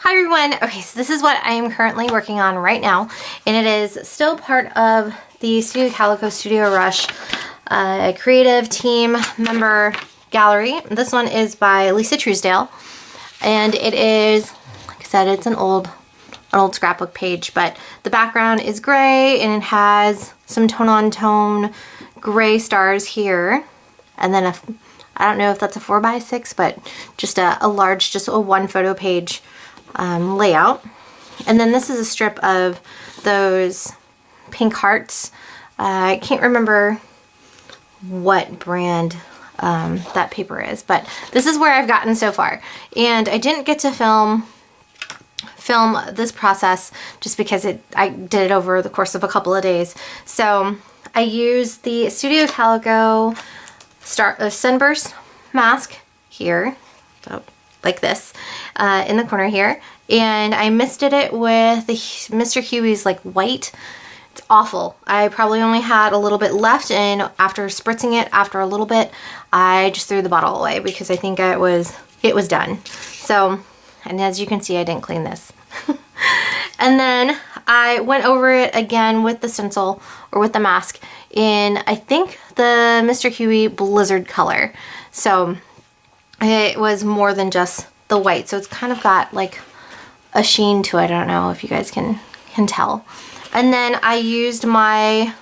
Hi everyone. Okay, so this is what I am currently working on right now, and it is still part of the Studio Calico Sugar Rush creative team member gallery. This one is by Lisa Truesdell, and it is, like I said, it's an old scrapbook page, but the background is gray and it has some tone-on-tone gray stars here, and then I don't know if that's a 4x6, but just a large, just a one photo page layout. And then this is a strip of those pink hearts. I can't remember what brand that paper is, but this is where I've gotten so far. And I didn't get to film this process just because I did it over the course of a couple of days. So I used the Studio Calico Sunburst mask here, so like this, in the corner here, and I misted it with the Mr. Huey's like white. It's awful. I probably only had a little bit left, and after spritzing it after a little bit, I just threw the bottle away because I think it was done. So, and as you can see, I didn't clean this. And then I went over it again with the stencil, or with the mask, in I think the Mr. Huey Blizzard color. So it was more than just the white, so it's kind of got like a sheen to it. I don't know if you guys can tell. And then I used my,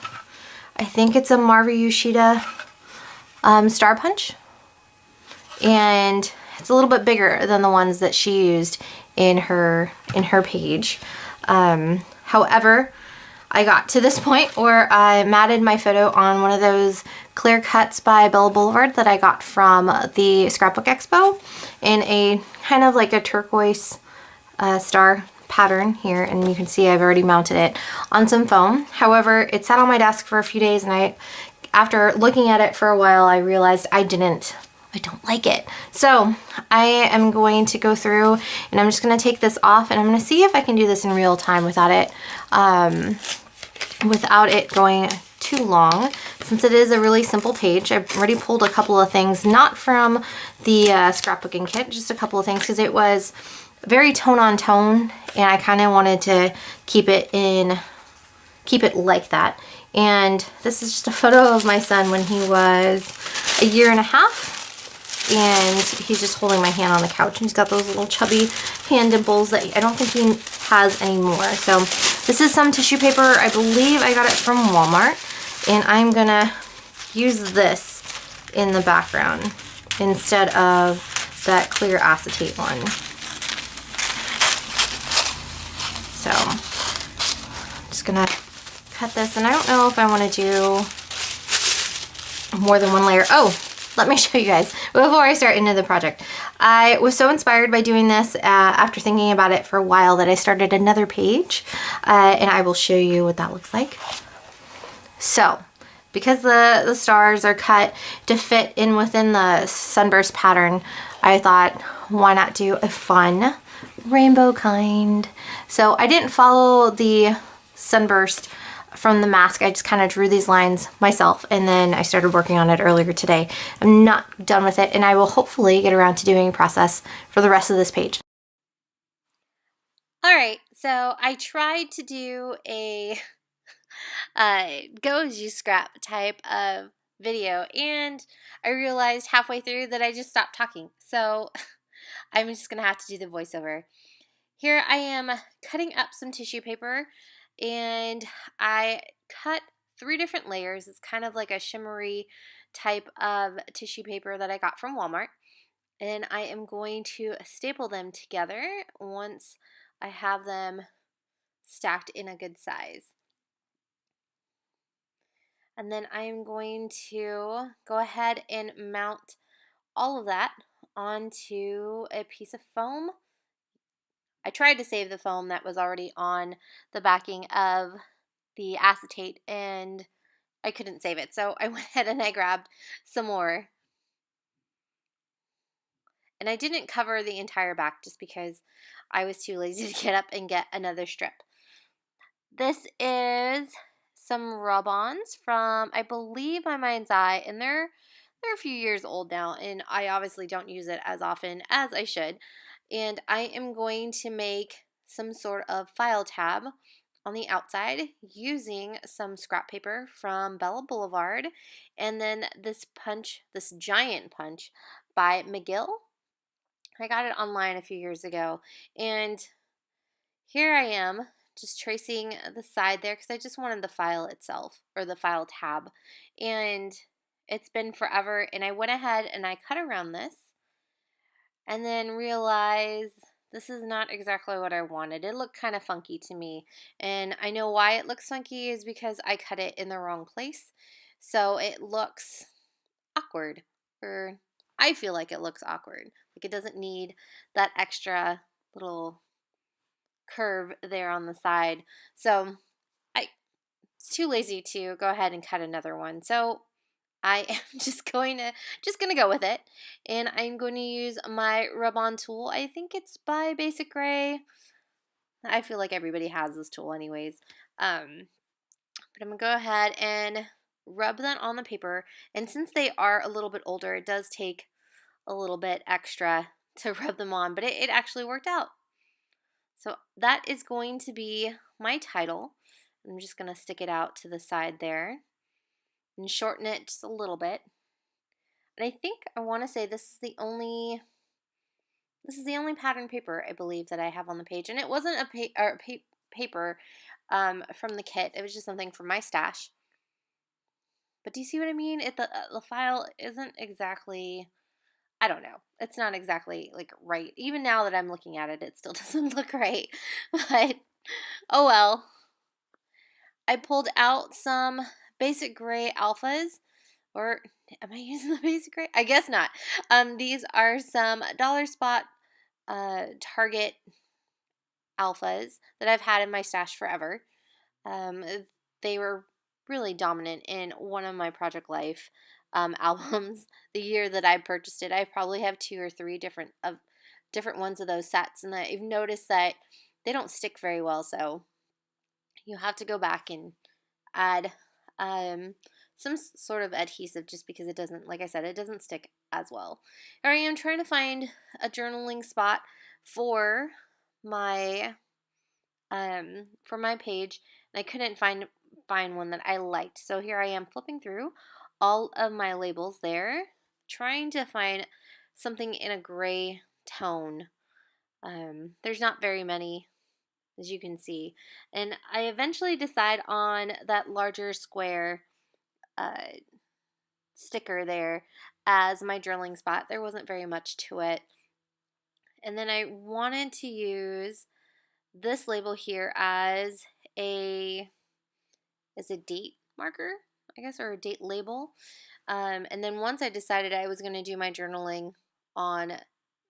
I think it's a Marva Yoshida Star Punch, and it's a little bit bigger than the ones that she used in her page. However, I got to this point where I matted my photo on one of those clear cuts by Bella Boulevard that I got from the Scrapbook Expo in a kind of like a turquoise star pattern here, and you can see I've already mounted it on some foam. However, it sat on my desk for a few days, and after looking at it for a while, I realized I don't like it. So I am going to go through and I'm just going to take this off, and I'm going to see if I can do this in real time without it going too long, since it is a really simple page. I've already pulled a couple of things, not from the scrapbooking kit, just a couple of things, because it was very tone on tone, and I kind of wanted to keep it like that. And this is just a photo of my son when he was a year and a half. And he's just holding my hand on the couch, and he's got those little chubby hand dimples that I don't think he has anymore. So this is some tissue paper. I believe I got it from Walmart, and I'm gonna use this in the background instead of that clear acetate one. So I'm just gonna cut this, and I don't know if I want to do more than one layer. Oh, let me show you guys before I start into the project. I was so inspired by doing this after thinking about it for a while that I started another page, and I will show you what that looks like. So because the stars are cut to fit in within the sunburst pattern, I thought, why not do a fun rainbow kind? So I didn't follow the sunburst from the mask. I just kind of drew these lines myself, and then I started working on it earlier today. I'm not done with it, and I will hopefully get around to doing a process for the rest of this page. Alright, so I tried to do a go as you scrap type of video, and I realized halfway through that I just stopped talking. So I'm just gonna have to do the voiceover. Here I am cutting up some tissue paper, and I cut 3 different layers. It's kind of like a shimmery type of tissue paper that I got from Walmart, and I am going to staple them together once I have them stacked in a good size. And then I am going to go ahead and mount all of that onto a piece of foam. I tried to save the foam that was already on the backing of the acetate, and I couldn't save it. So I went ahead and I grabbed some more. And I didn't cover the entire back just because I was too lazy to get up and get another strip. This is some rub-ons from, I believe, My Mind's Eye, and they're a few years old now, and I obviously don't use it as often as I should. and I am going to make some sort of file tab on the outside using some scrap paper from Bella Boulevard, and then this punch, this giant punch by McGill. I got it online a few years ago, and here I am just tracing the side there because I just wanted the file itself, or the file tab, and it's been forever, and I went ahead and I cut around this and then realized this is not exactly what I wanted. It looked kind of funky to me, and I know why it looks funky is because I cut it in the wrong place, so it looks awkward, or I feel like it looks awkward. Like it doesn't need that extra little curve there on the side. So I was too lazy to go ahead and cut another one. So I am just gonna go with it, and I'm going to use my rub-on tool. I think it's by Basic Gray. I feel like everybody has this tool anyways. But I'm gonna go ahead and rub that on the paper. And since they are a little bit older, it does take a little bit extra to rub them on, but it actually worked out. So that is going to be my title. I'm just going to stick it out to the side there and shorten it just a little bit. And I think I want to say this is the only pattern paper I believe that I have on the page, and it wasn't a paper from the kit. It was just something from my stash. But do you see what I mean? The file isn't exactly, I don't know. It's not exactly like right. Even now that I'm looking at it, it still doesn't look right. But oh well. I pulled out some Basic Gray alphas, or am I using the Basic Gray? I guess not. These are some Dollar Spot Target alphas that I've had in my stash forever. Um, they were really dominant in one of my Project Life albums. The year that I purchased it, I probably have 2 or 3 different ones of those sets, and I've noticed that they don't stick very well. So you have to go back and add some sort of adhesive, just because it doesn't, like I said, it doesn't stick as well. Here I am trying to find a journaling spot for my page, and I couldn't find one that I liked. So here I am flipping through all of my labels there, trying to find something in a gray tone. There's not very many, as you can see, and I eventually decide on that larger square sticker there as my journaling spot. There wasn't very much to it, and then I wanted to use this label here as a date marker, I guess, or a date label. And then once I decided I was going to do my journaling on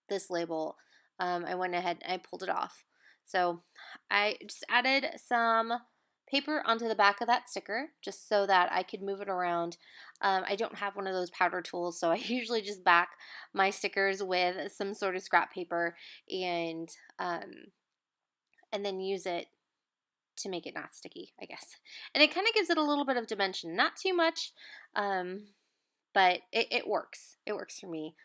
this label, I went ahead and I pulled it off. So I just added some paper onto the back of that sticker just so that I could move it around. I don't have one of those powder tools, so I usually just back my stickers with some sort of scrap paper and then use it to make it not sticky, I guess. And it kind of gives it a little bit of dimension, not too much, but it works. It works for me.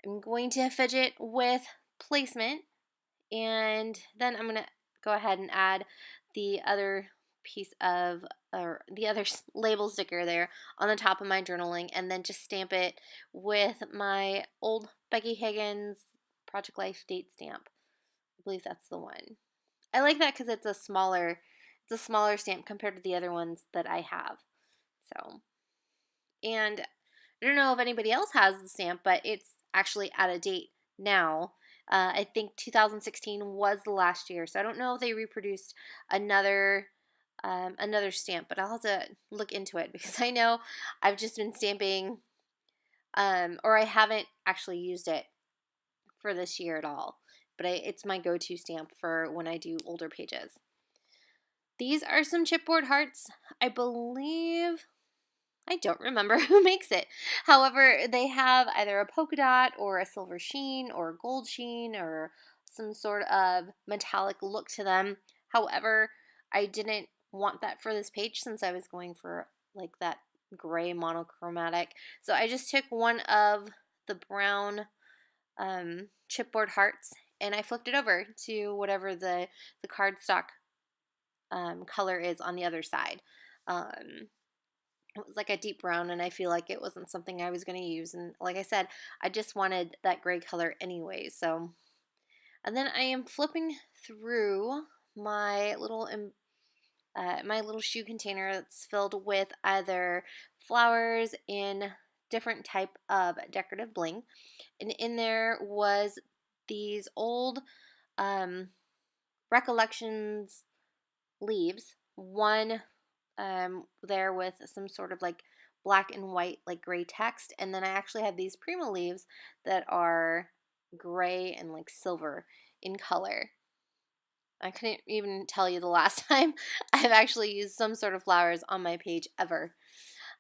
I'm going to fidget with placement, and then I'm going to go ahead and add the other piece of, or the other label sticker there on the top of my journaling, and then just stamp it with my old Becky Higgins Project Life date stamp. I believe that's the one. I like that because it's a smaller stamp compared to the other ones that I have. So, and I don't know if anybody else has the stamp, but it's actually out of date now. I think 2016 was the last year, so I don't know if they reproduced another stamp, but I'll have to look into it because I know I've just been stamping, or I haven't actually used it for this year at all. But it's my go-to stamp for when I do older pages. These are some chipboard hearts. I believe, I don't remember who makes it. However, they have either a polka dot or a silver sheen or a gold sheen or some sort of metallic look to them. However, I didn't want that for this page since I was going for like that gray monochromatic. So I just took one of the brown chipboard hearts and I flipped it over to whatever the cardstock color is on the other side. It was like a deep brown, and I feel like it wasn't something I was going to use. And like I said, I just wanted that gray color anyway. So, and then I am flipping through my little shoe container that's filled with either flowers in different type of decorative bling, and in there was these old recollections leaves. One there with some sort of like black and white, like gray text. And then I actually have these Prima leaves that are gray and like silver in color. I couldn't even tell you the last time I've actually used some sort of flowers on my page ever.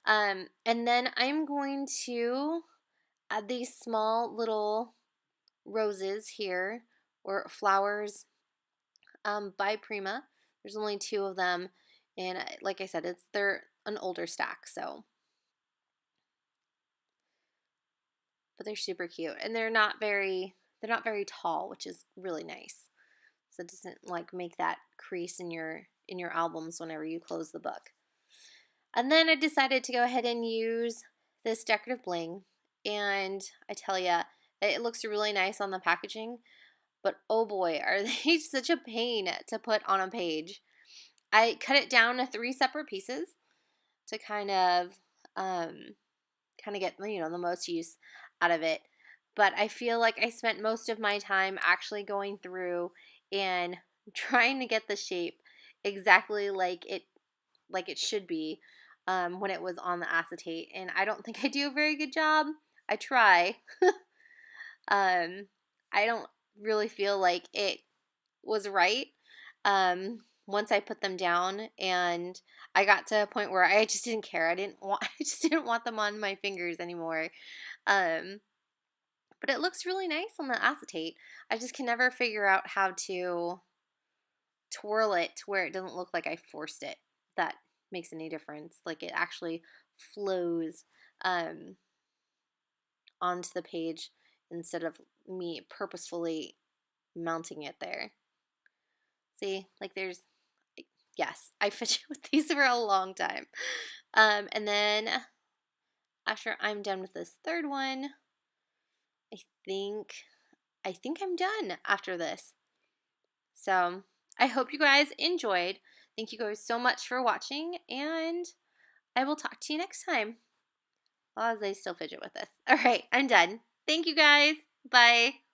And then I'm going to add these small little roses here, or flowers by Prima. There's only 2 of them, and like I said, they're an older stack, but they're super cute, and they're not very tall, which is really nice. So it doesn't like make that crease in your albums whenever you close the book. And then I decided to go ahead and use this decorative bling, and I tell ya, it looks really nice on the packaging, but oh boy, are they such a pain to put on a page. I cut it down to 3 separate pieces to kind of get, the most use out of it. But I feel like I spent most of my time actually going through and trying to get the shape exactly like it should be when it was on the acetate, and I don't think I do a very good job. I try. I don't really feel like it was right once I put them down, and I got to a point where I just didn't care. I just didn't want them on my fingers anymore. Um, but it looks really nice on the acetate. I just can never figure out how to twirl it to where it doesn't look like I forced it. If that makes any difference. Like it actually flows onto the page instead of me purposefully mounting it there. See, like yes, I fidget with these for a long time. And then after I'm done with this third one, I think I'm done after this. So I hope you guys enjoyed. Thank you guys so much for watching, and I will talk to you next time. As I still fidget with this. All right, I'm done. Thank you guys. Bye.